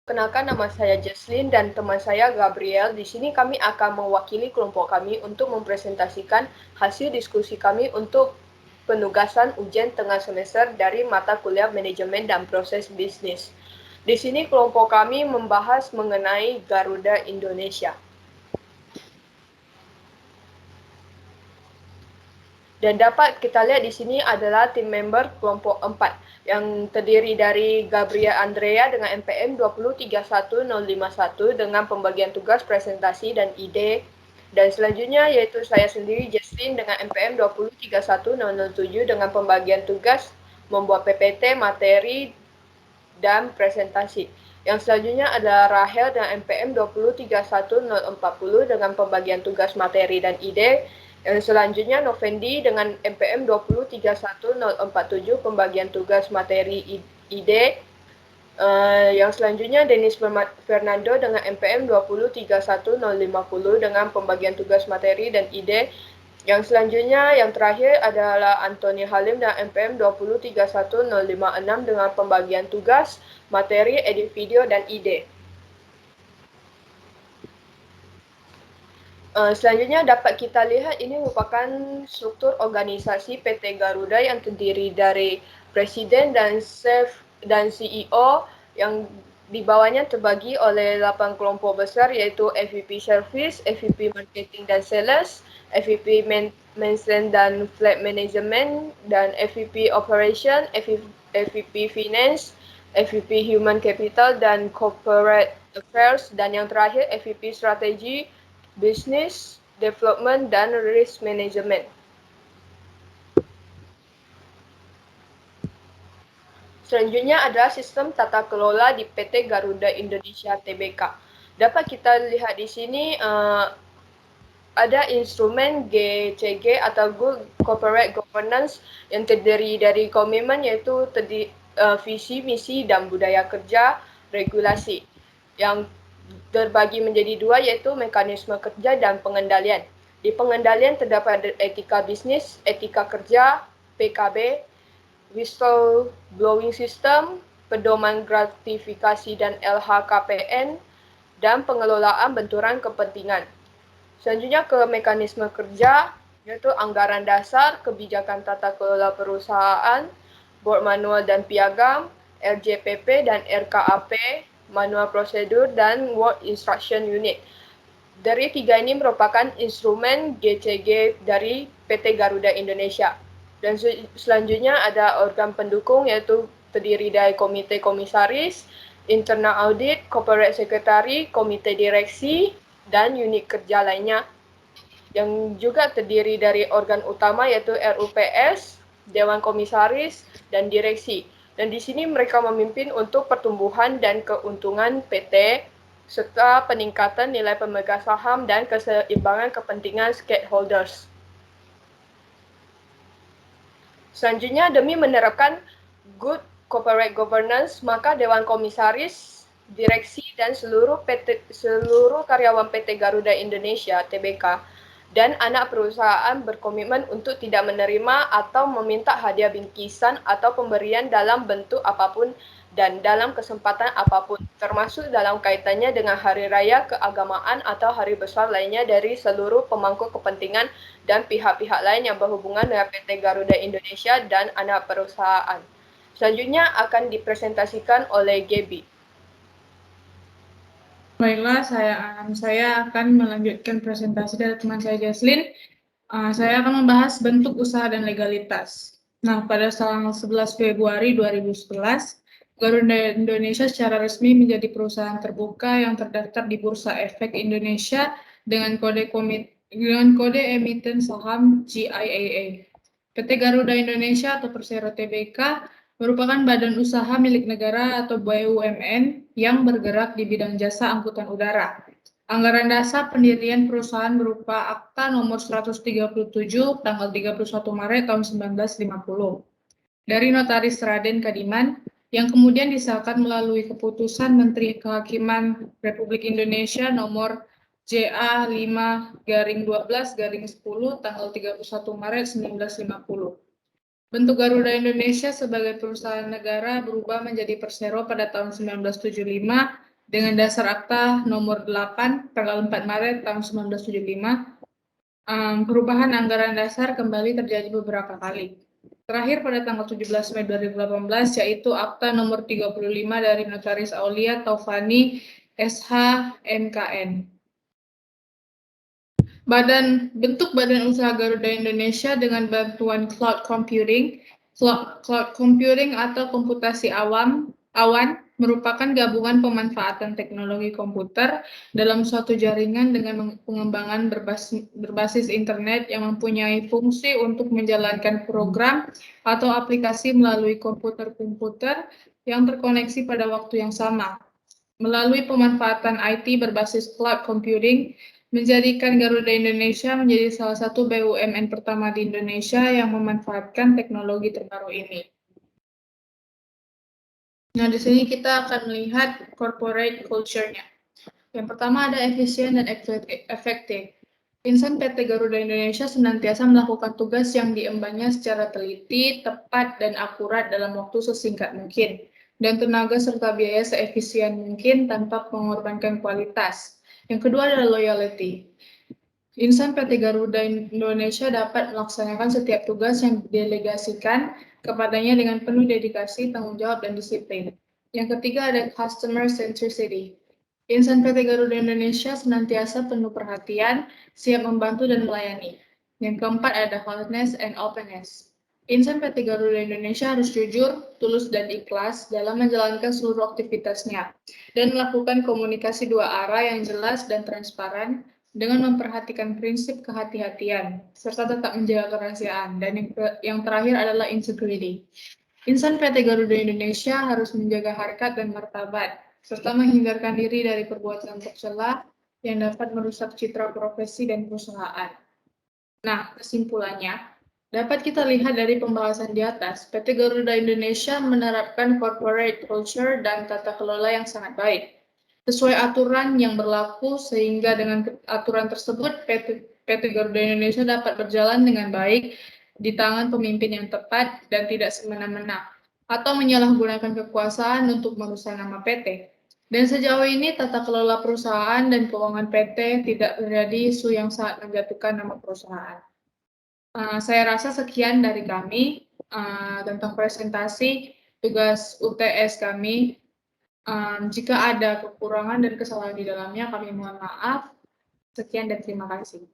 Kenalkan, nama saya Jesslyn dan teman saya Gabriel. Di sini kami akan mewakili kelompok kami untuk mempresentasikan hasil diskusi kami untuk penugasan ujian tengah semester dari mata kuliah manajemen dan proses bisnis. Di sini kelompok kami membahas mengenai Garuda Indonesia. Dan dapat kita lihat di sini adalah tim member kelompok 4 yang terdiri dari Gabriel Andrea dengan NPM 2031051 dengan pembagian tugas presentasi dan ide. Dan selanjutnya yaitu saya sendiri Jesslyn dengan NPM 2031007 dengan pembagian tugas membuat PPT, materi, dan presentasi. Yang selanjutnya adalah Rahel dengan NPM 2031040 dengan pembagian tugas materi dan ide. Yang selanjutnya Novendi dengan NPM 2031047 pembagian tugas materi ide. Yang selanjutnya Dennis Fernando dengan NPM 2031050 dengan pembagian tugas materi dan ide. Yang selanjutnya, yang terakhir adalah Anthony Halim dan NPM 2031056 dengan pembagian tugas, materi, edit video, dan ide. Selanjutnya dapat kita lihat ini merupakan struktur organisasi PT Garuda yang terdiri dari Presiden dan CEO yang di bawahnya terbagi oleh 8 kelompok besar iaitu FVP Service, FVP Marketing dan Sales, FVP Maintenance dan Fleet Management, dan FVP Operation, FVP Finance, FVP Human Capital dan Corporate Affairs, dan yang terakhir FVP Strategi, Business Development dan Risk Management. Selanjutnya adalah sistem tata kelola di PT Garuda Indonesia Tbk. Dapat kita lihat di sini ada instrumen GCG atau Good Corporate Governance yang terdiri dari komitmen iaitu visi, misi, dan budaya kerja, regulasi. Yang terbagi menjadi dua iaitu mekanisme kerja dan pengendalian. Di pengendalian terdapat etika bisnis, etika kerja, PKB, whistleblowing system, pedoman gratifikasi dan LHKPN, dan pengelolaan benturan kepentingan. Selanjutnya ke mekanisme kerja, yaitu anggaran dasar, kebijakan tata kelola perusahaan, board manual dan piagam, RJPP dan RKAP, manual prosedur, dan work instruction unit. Dari tiga ini merupakan instrumen GCG dari PT Garuda Indonesia. Dan selanjutnya ada organ pendukung yaitu terdiri dari komite komisaris, internal audit, corporate secretary, komite direksi, dan unit kerja lainnya. Yang juga terdiri dari organ utama yaitu RUPS, Dewan Komisaris, dan Direksi. Dan di sini mereka memimpin untuk pertumbuhan dan keuntungan PT, serta peningkatan nilai pemegang saham dan keseimbangan kepentingan stakeholders. Selanjutnya, demi menerapkan good corporate governance, maka Dewan Komisaris, Direksi, dan seluruh karyawan PT Garuda Indonesia (Tbk) dan anak perusahaan berkomitmen untuk tidak menerima atau meminta hadiah bingkisan atau pemberian dalam bentuk apapun dan dalam kesempatan apapun, termasuk dalam kaitannya dengan hari raya keagamaan atau hari besar lainnya dari seluruh pemangku kepentingan dan pihak-pihak lain yang berhubungan dengan PT Garuda Indonesia dan anak perusahaan. Selanjutnya akan dipresentasikan oleh Gaby. Baiklah, saya akan melanjutkan presentasi dari teman saya Jesslyn. Saya akan membahas bentuk usaha dan legalitas. Nah, pada tanggal 11 Februari 2011, Garuda Indonesia secara resmi menjadi perusahaan terbuka yang terdaftar di Bursa Efek Indonesia dengan kode emiten saham GIAA. PT Garuda Indonesia atau Persero Tbk merupakan badan usaha milik negara atau BUMN yang bergerak di bidang jasa angkutan udara. Anggaran dasar pendirian perusahaan berupa Akta Nomor 137 tanggal 31 Maret tahun 1950 dari Notaris Raden Kadiman yang kemudian disahkan melalui keputusan Menteri Kehakiman Republik Indonesia nomor JA 5/12/10 tanggal 31 Maret 1950. Bentuk Garuda Indonesia sebagai perusahaan negara berubah menjadi Persero pada tahun 1975 dengan dasar Akta Nomor 8 tanggal 4 Maret tahun 1975. Perubahan anggaran dasar kembali terjadi beberapa kali. Terakhir pada tanggal 17 Mei 2018, yaitu Akta Nomor 35 dari Notaris Aulia Taufani SH MKN. Bentuk Badan Usaha Garuda Indonesia dengan bantuan cloud computing. Cloud computing atau komputasi awan merupakan gabungan pemanfaatan teknologi komputer dalam suatu jaringan dengan pengembangan berbasis internet yang mempunyai fungsi untuk menjalankan program atau aplikasi melalui komputer-komputer yang terkoneksi pada waktu yang sama. Melalui pemanfaatan IT berbasis cloud computing, menjadikan Garuda Indonesia menjadi salah satu BUMN pertama di Indonesia yang memanfaatkan teknologi terbaru ini. Nah, di sini kita akan melihat corporate culture-nya. Yang pertama ada efisien dan efektif. Insan PT Garuda Indonesia senantiasa melakukan tugas yang diembannya secara teliti, tepat, dan akurat dalam waktu sesingkat mungkin, dan tenaga serta biaya seefisien mungkin tanpa mengorbankan kualitas. Yang kedua adalah loyalty. Insan PT Garuda Indonesia dapat melaksanakan setiap tugas yang didelegasikan kepadanya dengan penuh dedikasi, tanggung jawab, dan disiplin. Yang ketiga ada customer centricity. Insan PT Garuda Indonesia senantiasa penuh perhatian, siap membantu dan melayani. Yang keempat ada honest and openness. Insan PT Garuda Indonesia harus jujur, tulus, dan ikhlas dalam menjalankan seluruh aktivitasnya dan melakukan komunikasi dua arah yang jelas dan transparan dengan memperhatikan prinsip kehati-hatian, serta tetap menjaga kerahasiaan. Dan yang terakhir adalah integrity. Insan PT Garuda Indonesia harus menjaga harkat dan martabat, serta menghindarkan diri dari perbuatan tercela yang dapat merusak citra profesi dan perusahaan. Nah, kesimpulannya, dapat kita lihat dari pembahasan di atas, PT Garuda Indonesia menerapkan corporate culture dan tata kelola yang sangat baik sesuai aturan yang berlaku, sehingga dengan aturan tersebut PT Garuda Indonesia dapat berjalan dengan baik di tangan pemimpin yang tepat dan tidak semena-mena atau menyalahgunakan kekuasaan untuk merusak nama PT. Dan sejauh ini tata kelola perusahaan dan keuangan PT tidak terjadi isu yang sangat menjatuhkan nama perusahaan. Saya rasa sekian dari kami tentang presentasi tugas UTS kami. Jika ada kekurangan dan kesalahan di dalamnya, kami mohon maaf. Sekian dan terima kasih.